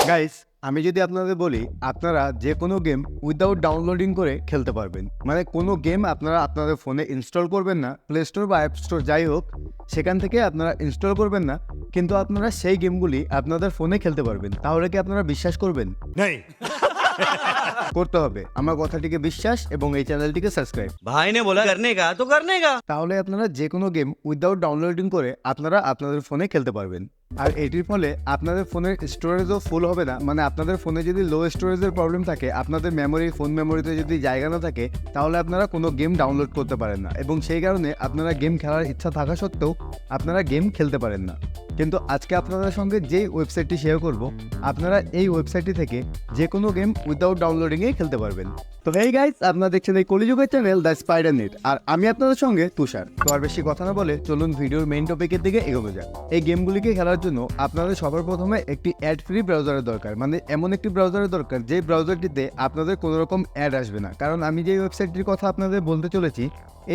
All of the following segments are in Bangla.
গাইস, আমি যদি আপনাদের বলি আপনারা যে কোনো গেম উইদাউট ডাউনলোডিং করে খেলতে পারবেন, মানে কোনো গেম আপনারা আপনাদের ফোনে ইনস্টল করবেন না, প্লে স্টোর বা অ্যাপ স্টোর যাই হোক সেখান থেকে আপনারা ইনস্টল করবেন না, কিন্তু আপনারা সেই গেমগুলি আপনাদের ফোনে খেলতে পারবেন, তাহলে কি আপনারা বিশ্বাস করবেন? করতে হবে আমার কথাটিকে বিশ্বাস এবং এই চ্যানেলটিকে সাবস্ক্রাইব। भाई ने बोला करने का तो करने का। তাহলে আপনারা যে কোনো গেম উইদাউট ডাউনলোডিং করে আপনারা আপনাদের ফোনে খেলতে পারবেন, আর এটির ফলে আপনাদের ফোনের স্টোরেজও ফুল হবে না। মানে আপনাদের ফোনে যদি লো স্টোরেজের প্রবলেম থাকে, আপনাদের ফোন মেমোরিতে যদি জায়গা না থাকে, তাহলে আপনারা কোনো গেম ডাউনলোড করতে পারেন না, এবং সেই কারণে আপনারা গেম খেলার ইচ্ছা থাকা সত্ত্বেও আপনারা গেম খেলতে পারেন না। কিন্তু আজকে আপনাদের সঙ্গে যেই ওয়েবসাইটটি শেয়ার করব, আপনারা এই ওয়েবসাইটটি থেকে যে কোনো গেম উইদাউট ডাউনলোডিংয়ে খেলতে পারবেন। তো হেই গাইস, আপনারা দেখছেন এই কলিযুগের চ্যানেল দ্য স্পাইডার নেট, আর আমি আপনাদের সঙ্গে তুষার। তো আর বেশি কথা না বলে চলুন ভিডিওর মেইন টপিকের দিকে এগোনো যাক। এই গেমগুলিকে খেলার জন্য আপনাদের সবার প্রথমে একটি অ্যাড ফ্রি ব্রাউজারের দরকার, মানে এমন একটি ব্রাউজারের দরকার যে ব্রাউজারটিতে আপনাদের কোনো রকম অ্যাড আসবে না। কারণ আমি যে ওয়েবসাইটটির কথা আপনাদের বলতে চলেছি,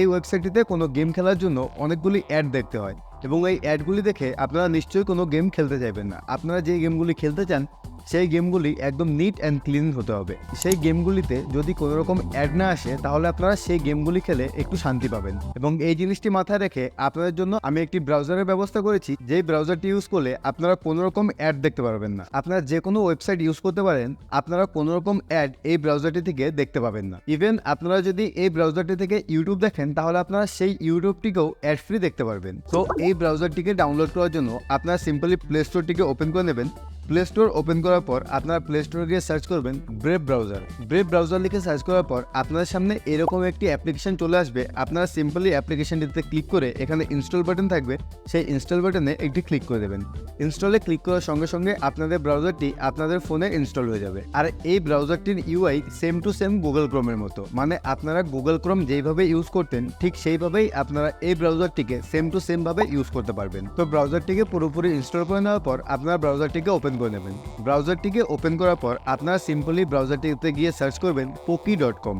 এই ওয়েবসাইটটিতে কোনো গেম খেলার জন্য অনেকগুলি অ্যাড দেখতে হয়, এবং এই অ্যাডগুলি দেখে আপনারা নিশ্চয়ই কোনো গেম খেলতে চাইবেন না। আপনারা যে গেমগুলি খেলতে চান সেই গেমগুলি একদম নিট অ্যান্ড ক্লিন হতে হবে। সেই গেমগুলিতে যদি কোনো রকম অ্যাড না আসে, তাহলে আপনারা সেই গেমগুলি খেলে একটু শান্তি পাবেন। এবং এই জিনিসটি মাথায় রেখে আপনাদের জন্য আমি একটি ব্রাউজারের ব্যবস্থা করেছি, যেই ব্রাউজারটি ইউজ করলে আপনারা কোনো রকম অ্যাড দেখতে পারবেন না। আপনারা যে কোনো ওয়েবসাইট ইউজ করতে পারেন, আপনারা কোনো রকম অ্যাড এই ব্রাউজারটি থেকে দেখতে পাবেন না। ইভেন আপনারা যদি এই ব্রাউজারটি থেকে ইউটিউব দেখেন, তাহলে আপনারা সেই ইউটিউবটিকেও অ্যাড ফ্রি দেখতে পারবেন। তো এই ব্রাউজারটিকে ডাউনলোড করার জন্য আপনারা সিম্পলি প্লে স্টোরটিকে ওপেন করে নেবেন। প্লে স্টোর ওপেন করার পর আপনারা প্লে স্টোরে গিয়ে সার্চ করবেন ব্রেভ ব্রাউজার। ব্রেভ ব্রাউজার লিখে সার্চ করার পর আপনাদের সামনে এরকম একটি অ্যাপ্লিকেশন চলে আসবে। আপনারা সিম্পলি অ্যাপ্লিকেশনটিতে ক্লিক করে এখানে ইনস্টল বাটন থাকবে, সেই ইনস্টল বাটনে একটি ক্লিক করে দেবেন। ইনস্টলে ক্লিক করার সঙ্গে সঙ্গে আপনাদের ব্রাউজারটি আপনাদের ফোনে ইনস্টল হয়ে যাবে। আর এই ব্রাউজারটির UI same to same Google ক্রোমের মতো, মানে আপনারা গুগল ক্রোম যেইভাবে ইউজ করতেন ঠিক সেইভাবেই আপনারা এই ব্রাউজারটিকে সেম টু সেম ভাবে ইউজ করতে পারবেন। তো ব্রাউজারটিকে পুরোপুরি ইনস্টল করে নেওয়ার পর আপনারা ব্রাউজারটিকে ওপেন করে নেবেন। ব্রাউজারটিকে ওপেন করার পর আপনারা সিম্পলি ব্রাউজারটিতে গিয়ে সার্চ করবেন poki.com,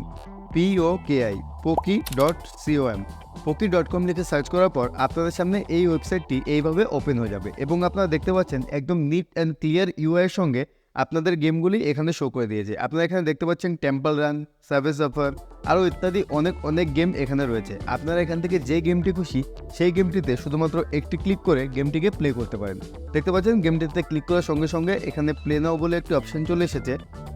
POKI, poki.com। poki.com লিখে সার্চ করার পর আপনাদের সামনে এই ওয়েবসাইটটি এইভাবে ওপেন হয়ে যাবে, এবং আপনারা দেখতে পাচ্ছেন একদম নিট অ্যান্ড ক্লিয়ার ইউআই এর সঙ্গে আপনাদের গেমগুলি এখানে শো করে দিয়েছে। আপনারা এখানে দেখতে পাচ্ছেন টেম্পল রান, সার্ভে সাফার, আরও ইত্যাদি অনেক গেম এখানে রয়েছে। আপনারা এখান থেকে যে গেমটি খুশি সেই গেমটিতে শুধুমাত্র একটি ক্লিক করে গেমটিকে প্লে করতে পারেন। দেখতে পাচ্ছেন গেমটিতে ক্লিক করার সঙ্গে সঙ্গে এখানে প্লে নাও বলে একটি অপশন চলে এসেছে।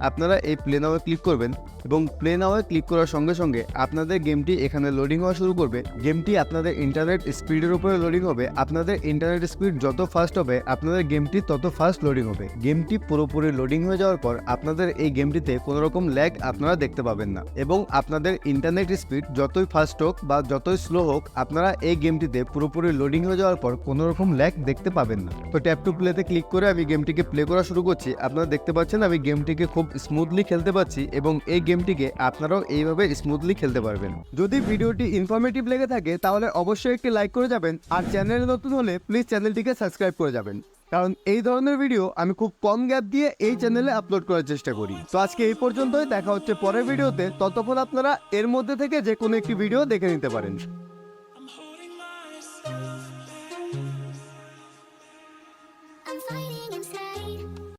আপনারা এই প্লে নাওয়ে ক্লিক করবেন, এবং প্লে নাওয়ে ক্লিক করার সঙ্গে সঙ্গে আপনাদের গেমটি এখানে লোডিং হওয়া শুরু করবে। গেমটি আপনাদের ইন্টারনেট স্পিডের উপরে লোডিং হবে। আপনাদের ইন্টারনেট স্পিড যত ফাস্ট হবে আপনাদের গেমটি তত ফাস্ট লোডিং হবে। গেমটি পুরোপুরি লোডিং হয়ে যাওয়ার পর আপনাদের এই গেমটিতে কোনো রকম ল্যাগ আপনারা দেখতে পাবেন না, এবং আপনাদের ইন্টারনেট স্পিড যতই ফাস্ট হোক বা যতই স্লো হোক, আপনারা এই গেমটিতে পুরোপুরি লোডিং হয়ে যাওয়ার পর কোনো রকম ল্যাগ দেখতে পাবেন না। তো ট্যাপ টু প্লেতে ক্লিক করে আমি গেমটিকে প্লে করা শুরু করছি। আপনারা দেখতে পাচ্ছেন আমি গেমটিকে খুব স্মুথলি খেলতে পারছি, এবং এই গেমটিকে আপনারাও এইভাবে স্মুথলি খেলতে পারবেন। যদি ভিডিওটি ইনফরমেটিভ লেগে থাকে তাহলে অবশ্যই একটি লাইক করে যাবেন, আর চ্যানেলে নতুন হলে প্লিজ চ্যানেলটিকে সাবস্ক্রাইব করে যাবেন, কারণ এই ধরনের ভিডিও আমি খুব কম গ্যাপ দিয়ে এই চ্যানেলে আপলোড করার চেষ্টা করি। তো আজকে এই পর্যন্তই, দেখা হচ্ছে পরের ভিডিওতে। ততক্ষণ আপনারা এর মধ্যে থেকে যে কোনো একটি ভিডিও দেখে নিতে পারেন।